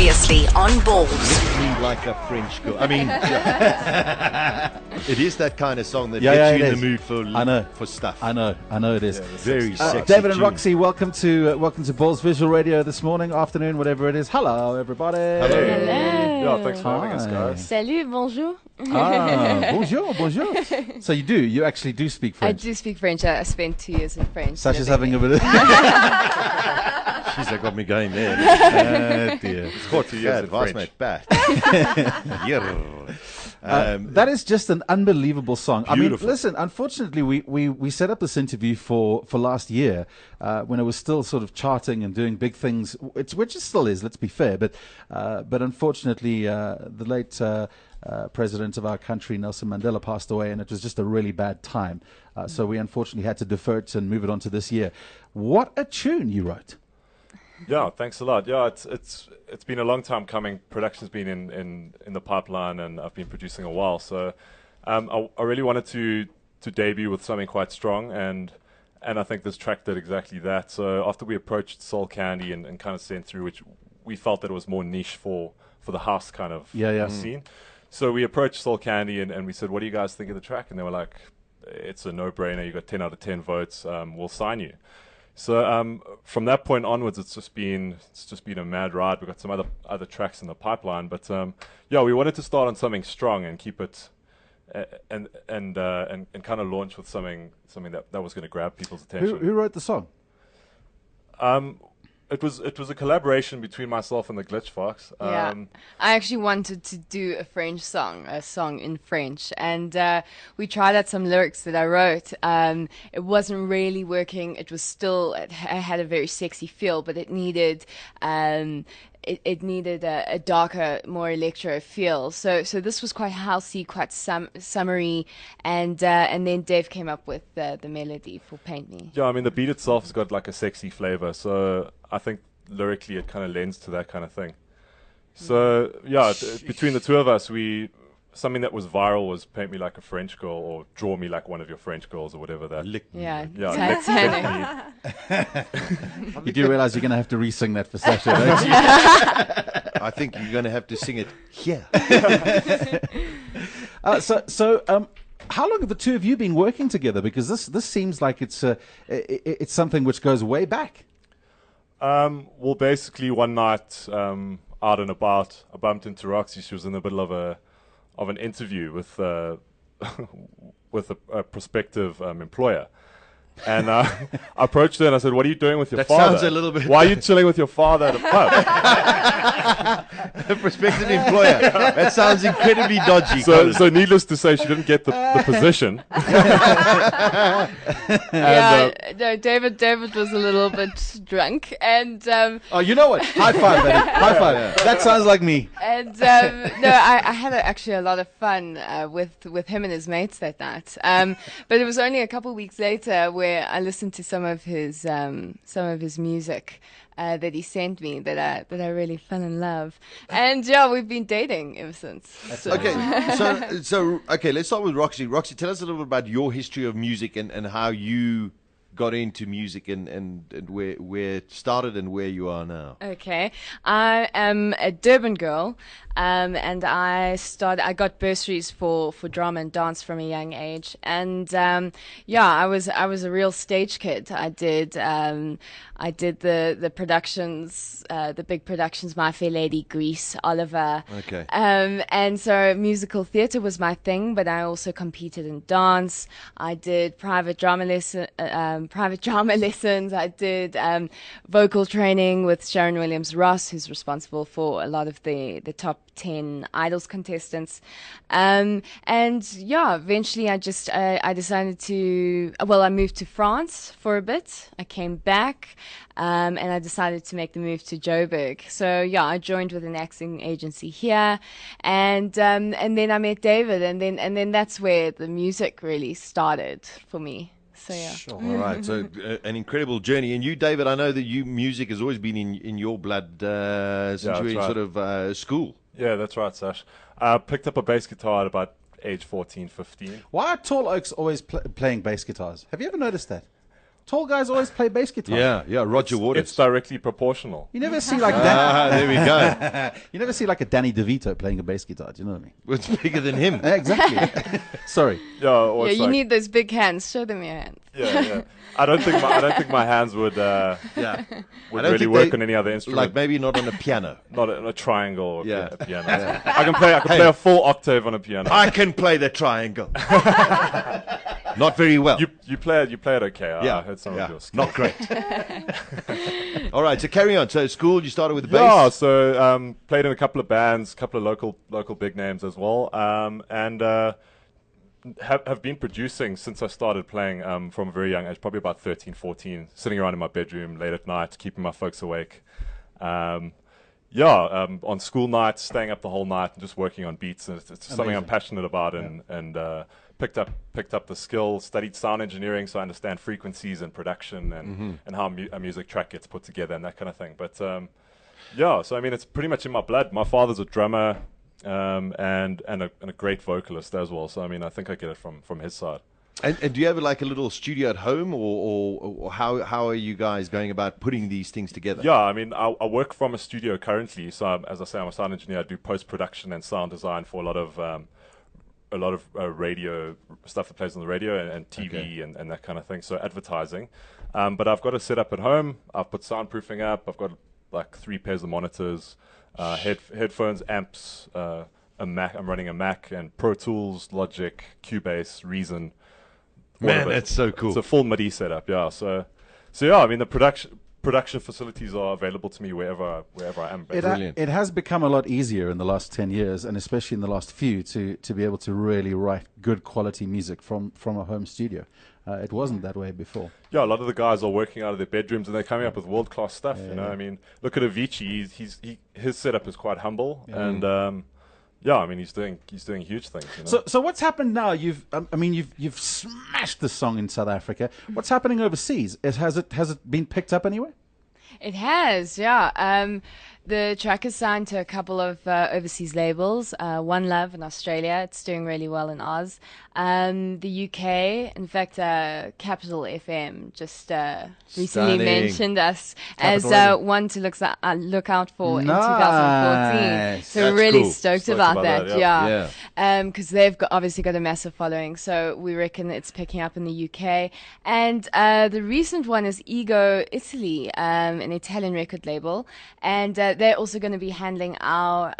Previously on Ballz. Me like a French girl. I mean, it is that kind of song that Yeah, gets you it in is. the mood for I know. for stuff. I know it is. Very sexy. David and tune. Roxy, welcome to Ballz Visual Radio this morning, afternoon, whatever it is. Hello, everybody. Hello. Yeah, thanks for having us, Hi. guys. Salut, bonjour. Bonjour. So you actually do speak I French. do speak French. I spent 2 years in French. Sasha's living having a there. bit of... Jeez, that got me going there. Oh, dear. It's got 2 years in advice, French. mate. Back. That is just an unbelievable song. I mean, Beautiful. listen, unfortunately, we set up this interview for last year when it was still sort of charting and doing big things, which it still is, let's be fair. But unfortunately, the late president of our country, Nelson Mandela, passed away, and it was just a really bad time. So we unfortunately had to defer it and move it on to this year. What a tune you wrote. Yeah, thanks a lot. Yeah, it's been a long time coming. Production's been in the pipeline, and I've been producing a while. So I really wanted to debut with something quite strong, and I think this track did exactly that. So after we approached Soul Candy and kind of sent through, which we felt that it was more niche for the house kind of scene. So we approached Soul Candy and we said, "What do you guys think of the track?" And they were like, "It's a no-brainer. You got 10 out of 10 votes. We'll sign you." So from that point onwards, it's just been a mad ride. We've got some other tracks in the pipeline, but we wanted to start on something strong and keep it and kind of launch with something that was going to grab people's attention. Who wrote the song? It was a collaboration between myself and the GlitchFox. Yeah, I actually wanted to do a song in French, and we tried out some lyrics that I wrote. It wasn't really working. It had a very sexy feel, but it needed it needed a darker, more electro feel. So this was quite housey, quite summery, and then Dave came up with the melody for Paint Me. Yeah, I mean the beat itself has got like a sexy flavor, so I think lyrically it kind of lends to that kind of thing. So between the two of us, something that was viral was Paint Me Like a French Girl or Draw Me Like One of Your French Girls or whatever that. Titanic. You do realize you're going to have to re-sing that for Sasha, don't you? I think you're going to have to sing it here. So how long have the two of you been working together? Because this seems like it's something which goes way back. Well, basically one night out and about, I bumped into Roxy. She was in the middle of an interview with with a prospective employer. And I approached her and I said, "What are you doing with your That father? sounds a little bit... Why are you chilling with your father at a pub?" A prospective employer. That sounds incredibly dodgy. So needless to say, she didn't get the position. No, David was a little bit drunk, and Oh, you know what? High five, buddy. High five. Yeah. That sounds like me. and I had actually a lot of fun with him and his mates that night. But it was only a couple of weeks later where I listened to some of his music that he sent me that I really fell in love, and we've been dating ever since. Okay, so let's start with Roxy. Roxy, tell us a little bit about your history of music and how you got into music and where it started and where you are now. Okay, I am a Durban girl, and I got bursaries for drama and dance from a young age, and I was a real stage kid. I did the productions, the big productions, My Fair Lady, Grease, Oliver. Okay. And so musical theatre was my thing, but I also competed in dance. I did private drama lessons. I did vocal training with Sharon Williams-Ross, who's responsible for a lot of the top 10 Idols contestants. Eventually I decided I moved to France for a bit. I came back, and I decided to make the move to Joburg. So I joined with an acting agency here, and then I met David, and then that's where the music really started for me. So Sure. All right. So an incredible journey. And you, David, I know that music has always been in your blood since you were in sort of school. Yeah, that's right, Sash. I picked up a bass guitar at about age 14, 15. Why are tall oaks always playing bass guitars? Have you ever noticed that? Tall guys always play bass guitar. Yeah, Roger Waters. It's directly proportional. You never see like there we go. you never see like a Danny DeVito playing a bass guitar. Do you know what I mean? It's bigger than him. Exactly. Sorry. Or Yeah, it's you like- need those big hands. Show them your hands. Yeah. I don't think my hands would Yeah. would I don't really think work they- on any other instrument. Like maybe not on a piano. Not a triangle or Yeah. a piano. I can play a full octave on a piano. I can play the triangle. Not very well. You play it okay. I heard some of your skills. Not great. All right, so carry on. So school, you started with the bass. Yeah, so played in a couple of bands, a couple of local big names as well, and have been producing since I started playing from a very young age, probably about 13, 14, sitting around in my bedroom late at night, keeping my folks awake. On school nights, staying up the whole night and just working on beats. And it's something I'm passionate about, and picked up the skill, studied sound engineering, so I understand frequencies and production and how a music track gets put together and that kind of thing. But so I mean, it's pretty much in my blood. My father's a drummer and a great vocalist as well. So I mean, I think I get it from his side. And do you have like a little studio at home, or how are you guys going about putting these things together? Yeah, I mean, I work from a studio currently. So as I say, I'm a sound engineer. I do post-production and sound design for a lot of radio stuff that plays on the radio and TV and that kind of thing. So advertising. But I've got a setup at home. I've put soundproofing up. I've got like 3 pairs of monitors, headphones, amps, a Mac. I'm running a Mac and Pro Tools, Logic, Cubase, Reason. Man, that's so cool. It's a full MIDI setup, yeah. So yeah, I mean, the production facilities are available to me wherever I am. Brilliant. It has become a lot easier in the last 10 years, and especially in the last few, to be able to really write good quality music from a home studio. It wasn't that way before. Yeah, a lot of the guys are working out of their bedrooms and they're coming up with world-class stuff. You know, I mean, look at Avicii. His setup is quite humble, and I mean, he's doing huge things. You know? So what's happened now? You've smashed the song in South Africa. What's happening overseas? Has it been picked up anywhere? It has, yeah. The track is signed to a couple of overseas labels. One Love in Australia. It's doing really well in Oz. The UK, in fact, Capital FM just recently Stunning. mentioned us Capital as one to look out for in 2014. So we're That's really cool. stoked about that, Yeah. because they've obviously got a massive following. So we reckon it's picking up in the UK. And the recent one is Ego Italy, an Italian record label, and they're also going to be handling our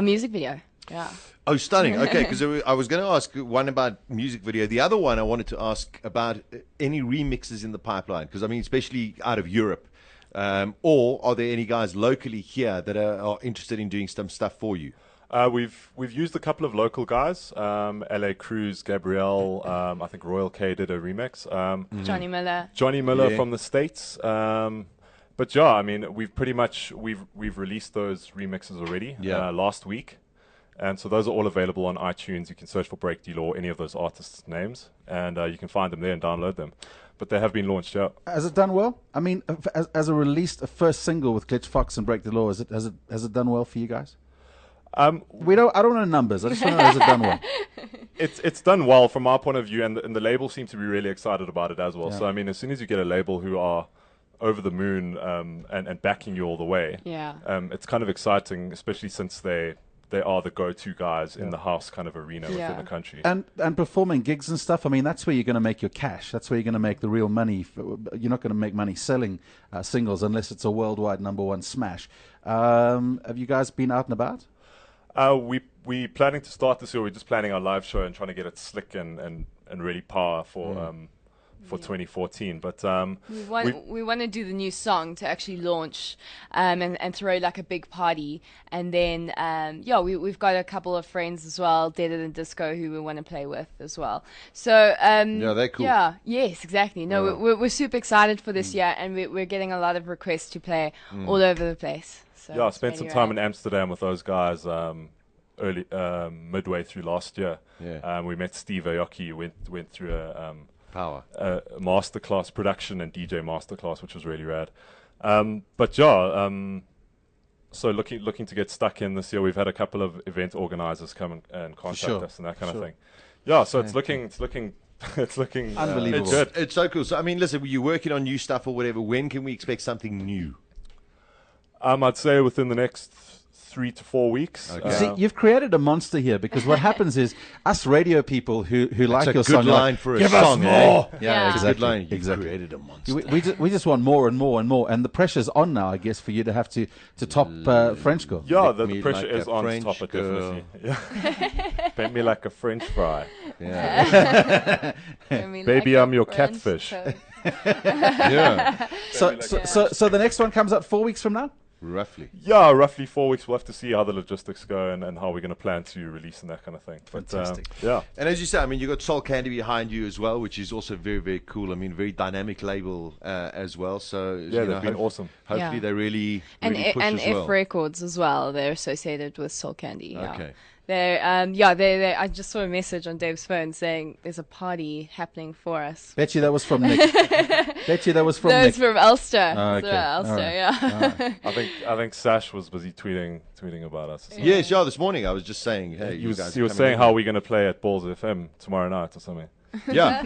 music video. Yeah. Oh, stunning. Okay, because I was going to ask one about music video. The other one I wanted to ask about any remixes in the pipeline, because I mean, especially out of Europe. Or are there any guys locally here that are interested in doing some stuff for you? We've used a couple of local guys, LA Cruz, Gabrielle, I think Royal K did a remix. Johnny Miller Yeah. from the States. But yeah, I mean, we've released those remixes already last week. And so those are all available on iTunes. You can search for BreakDLaw or any of those artists' names, and you can find them there and download them. But they have been launched, yeah. Has it done well? I mean, as a first single with GlitchFox and BreakDLaw, has it done well for you guys? I don't know numbers. I just want to know, has it done well? It's done well from our point of view, and the label seems to be really excited about it as well. Yeah. So I mean, as soon as you get a label who are over the moon and backing you all the way, it's kind of exciting, especially since they are the go-to guys in the house kind of arena within the country. And performing gigs and stuff, I mean, that's where you're going to make your cash. That's where you're going to make the real money. You're not going to make money selling singles unless it's a worldwide #1 smash. Have you guys been out and about? We planning to start this year. We're just planning our live show and trying to get it slick and really power for 2014, but we want to do the new song to actually launch and throw like a big party, and then we've got a couple of friends as well, Deader Than Disco, who we want to play with as well. So they're cool. Yes, exactly. No, we're super excited for this year, and we're getting a lot of requests to play all over the place. So I spent some time in Amsterdam with those guys midway through last year. We met Steve Aoki, went through a masterclass production and DJ masterclass, which was really rad. So looking to get stuck in this year. We've had a couple of event organizers come and contact us and that kind of thing. Yeah, so it's looking it's looking Unbelievable. It's good. It's so cool. So, I mean, listen, you're working on new stuff or whatever. When can we expect something new? I'd say within the next 3 to 4 weeks. Okay. See, you've created a monster here because what happens is us radio people who like a your good song, line like, for a give song, us more. eh? Yeah. It's a good line. You Exactly. created a monster. We just want more and more and more, and the pressure's on now, I guess, for you to have to top French Girl. Yeah, Lick the me pressure like is a on French top, it girl. definitely. Yeah. Paint me like a French fry. Yeah. Baby, I'm your catfish. Yeah. So the next one comes out 4 weeks from now. Roughly. Yeah, roughly 4 weeks. We'll have to see how the logistics go and how we're going to plan to release and that kind of thing. But, Fantastic. yeah. And as you say, I mean, you got Soul Candy behind you as well, which is also very, very cool. I mean, very dynamic label as well. So Yeah, they've been awesome. Hopefully, Yeah. they really And push and as F well. Records as well. They're associated with Soul Candy. Yeah. Okay. They I just saw a message on Dave's phone saying there's a party happening for us. Bet you that was from Nick. Bet you that was from No, Nick. it's from Ulster. Oh, It's okay. from Ulster, All right. yeah. I think Sash was busy tweeting about us. Yes, yeah. This morning I was just saying, hey, He you was guys saying coming how in. we're going to play at Ballz FM tomorrow night or something. Yeah,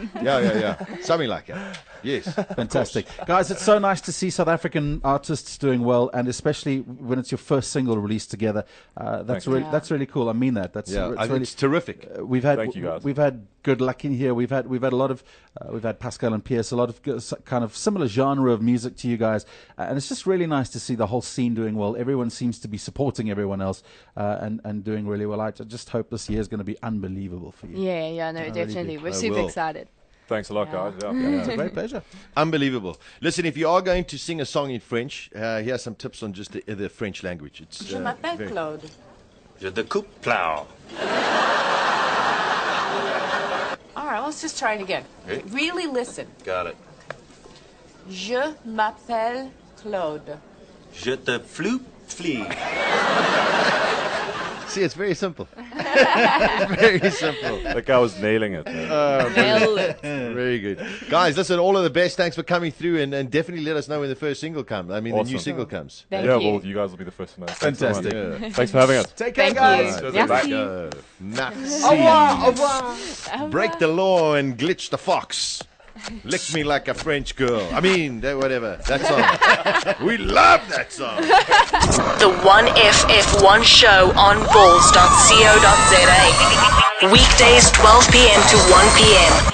something like that. Yes, Fantastic. Guys, it's so nice to see South African artists doing well, and especially when it's your first single released together. That's you. really Yeah. that's really cool. I mean that. That's yeah. it's I think really, it's terrific. Thank you, guys. We've had good luck in here. We've had a lot of we've had Pascal and Pierce, a lot of kind of similar genre of music to you guys, and it's just really nice to see the whole scene doing well. Everyone seems to be supporting everyone else and doing really well. I just hope this year is going to be unbelievable for you. Yeah, no, really definitely. do. We're I super will. excited. Thanks a lot, Yeah. guys. Yeah. It's a great pleasure. Unbelievable. Listen, if you are going to sing a song in French, here are some tips on just the French language. It's Je m'appelle very- Claude. Je découpe plow. All right, let's just try it again. Okay. Really listen. Got it. Je m'appelle Claude. Je te floop flee. See, it's very simple. It's very simple. That guy was nailing it. Man. Nailed it. Very good. Guys, listen, all of the best. Thanks for coming through and definitely let us know when the first single comes. I mean, the new Awesome. single comes. Thank yeah, you. well, you guys will be the first to know. Thanks so much. Fantastic. Yeah. Thanks for having us. Take care, Thank guys. you. Back, Merci. Merci. Au revoir. Break the law and glitch the fox. Lick me like a French girl. I mean, whatever. That song. We love that song. The 1FF1 show on balls.co.za. Weekdays 12 p.m. to 1 p.m.